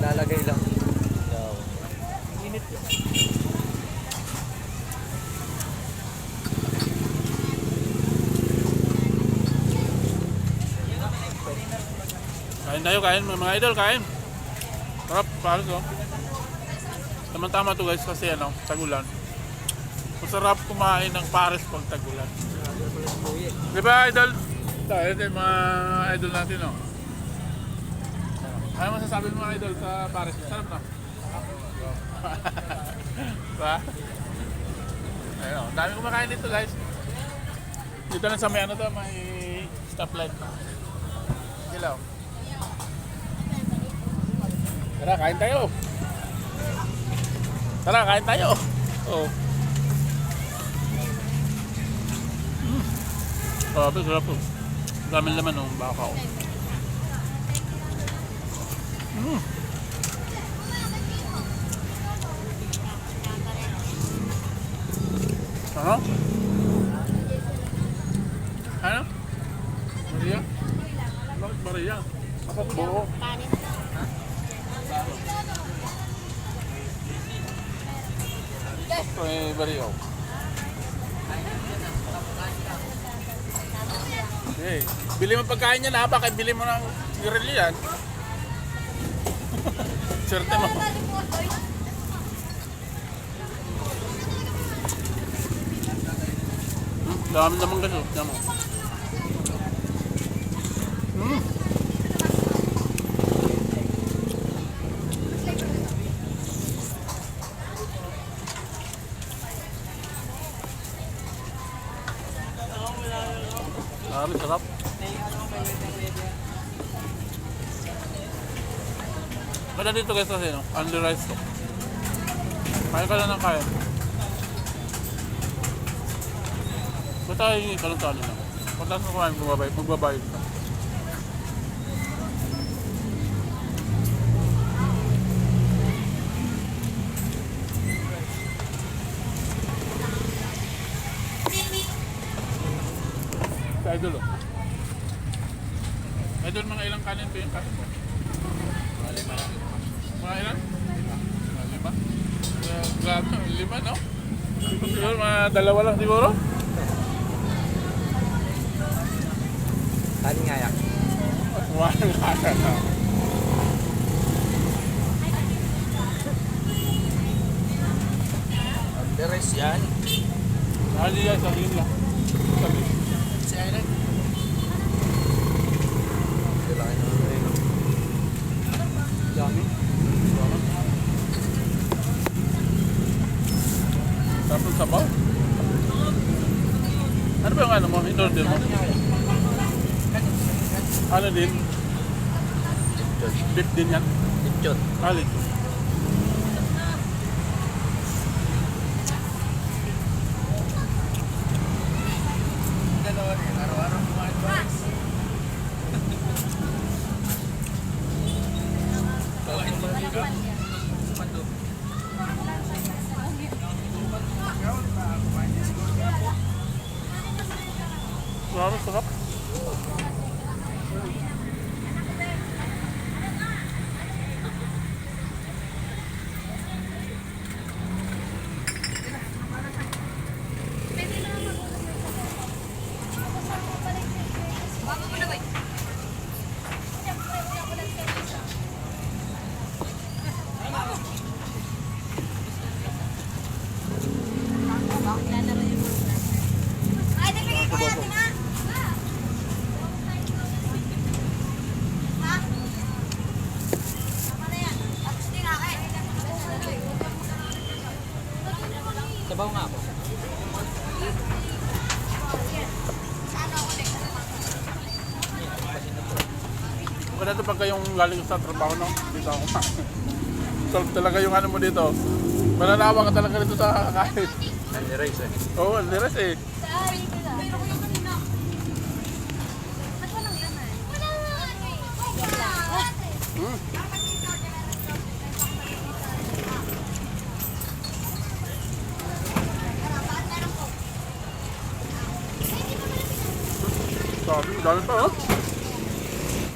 Lalagay lang. Init yun. Kain tayo, kain mga idol, kain. Sarap, pares oh. Tama-tama to guys kasi ano, tagulan. Masarap kumain ng pares pag tagulan. Di ba idol? Ito yung mga idol natin oh. Ano masasabi ng mga idol sa pares? Sarap na. Diba? Ayun oh, dami kumakain dito guys. Dito lang sa may ano to, may stoplight. Ilaw. Tara, kain tayo. Tara, kain tayo. Oh. Grabe, sarap po. Daming laman ng baka. Ano? Ano? Maria? Bakit Maria? Bakit buo? May bariyaw. Okay. Bili mo pagkain yan ha, baka bili mo ng grill yan. Swerte mo. Dami naman ganun. Dami mo. Dami, sarap. Kada dito guys kasi no, only rice to. Kaya ka lang ng kaya. Ba't tayo yung kalong-talo na? Pagkas mo kumain, magbabayad ka. Sa idol oh. Idol, mga ilang kanin ba yung kanin mo? Mga lima lang. Mga ilan? Mga lima? Grabe, lima no? Siguro mga dalawa lang siguro? Kanin nga yan. Wala na. The rest yan. Sali yan, sabihin lang. Sabi. Si Island. Kailangan naman na rin. Dami. Tapos sabaw. Ano ba yung ano mo? In-order mo? Ano din? Beef din yan? Lechon. Alin? Dalawa rin. Araw-araw kumain ba? Kawain ba rin ka? Pato. Sarap, sarap. Sabaw nga po. Kaya ito pagka yung galing sa trabaho no? Dito ako pa. Solve talaga yung ano mo dito. Mananawa ka talaga dito sa kahit. Nani-rice eh. Oo, ang liras eh. Dami pa oh.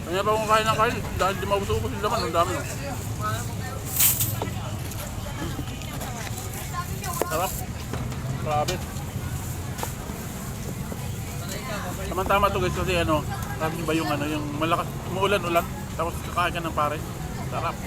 Kanya pa kung kain ng kain, dahil di maubos-ubos yung laman, ang dami. No? Sarap. Grabe. Tama-tama to guys kasi ano, sabi ba yung ano, yung malakas, umuulan-ulan, tapos kakain ka ng pare. Sarap.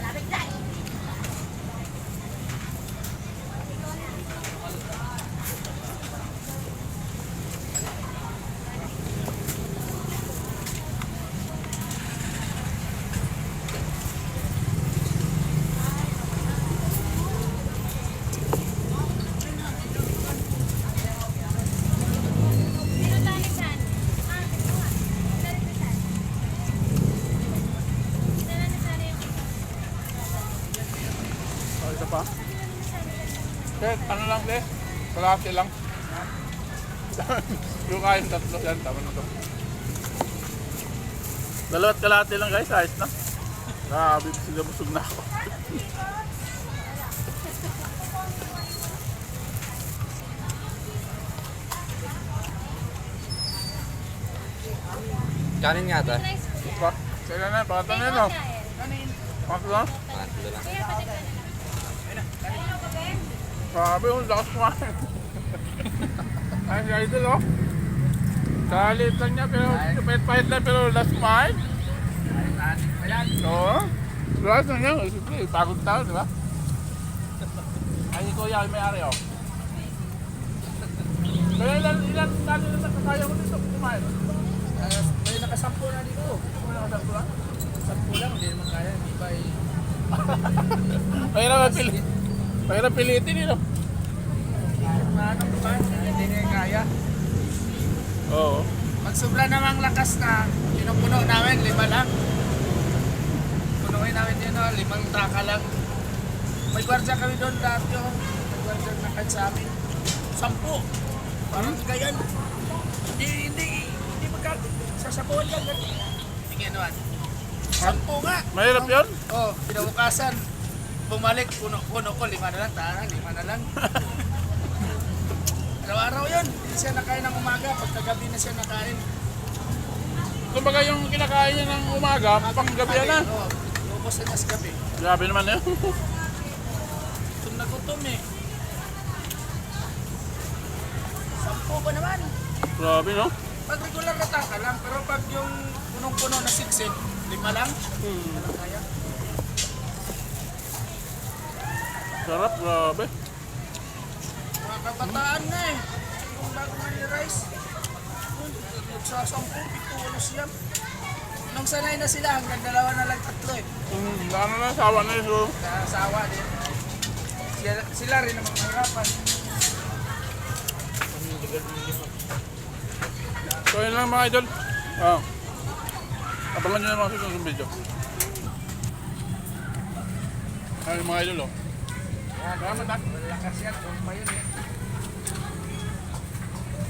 Isa pa? Kaya ano lang de? Kalahati lang. Yung kain tatlo yan, tama na to. Dalawat kalahati lang guys, ayos na. Grabe, sila busog na ako. Kanin nga ata. Sila na, pakatan na yun o. Pakatan na? Pangatlo lang. Grabe, yung lakas kumain. Ay, si Idol o. Kalit lang niya, pero pahit lang, pero last kumain. Oo. Lakas lang niya, siyempre, pagod tao, di ba? Ay, si Kuya, may ari o. Kaya ilan tali na nakakaya ko dito kumain? May nakasampo na dito. May nakasampo lang? Sampo lang, hindi naman kaya. Di ba eh. Mahirap pilitin yun o. Ano ba? Hindi niya kaya. Oo. Pag sobra namang lakas na, pinupuno namin, 5 lang. Punuin namin yun, 5 traka lang. May gwardiya kami doon dati, may gwardiya na kahit sa amin. 10. Parang ganyan. Hindi sasabuhan yan. Sige, anuan. 10 nga. Mahirap yun? Oo, pinabukasan. Bumalik, puno ko, 5 na lang, 5 na lang. Araw-araw yun. Hindi siya nakain ng umaga, pagkagabi na siya nakain. Kumbaga yung kinakain niya ng umaga, pang gabi na. Oo, lubos na sa gabi. Grabe naman yun. Gutom na gutom eh. 10 ba naman? Grabe no? Pag regular na taka lang, pero pag yung punong-puno na siksik, 5 lang. Walang kaya. Sarap, grabe. Mga kabataan na eh. Kung bago man ni Rice. Sa 10, 7 siya. Nung sanay na sila, hanggang 2 na lang 3 eh. Ano na, sawa na yun. So, Nasawa din. Sila rin namang mahirapan. so yun lang mga idol. Abangan nyo na mga susunod ng video. Ayun mga idol oh. Yan, malakas yan. Kung pa yun eh.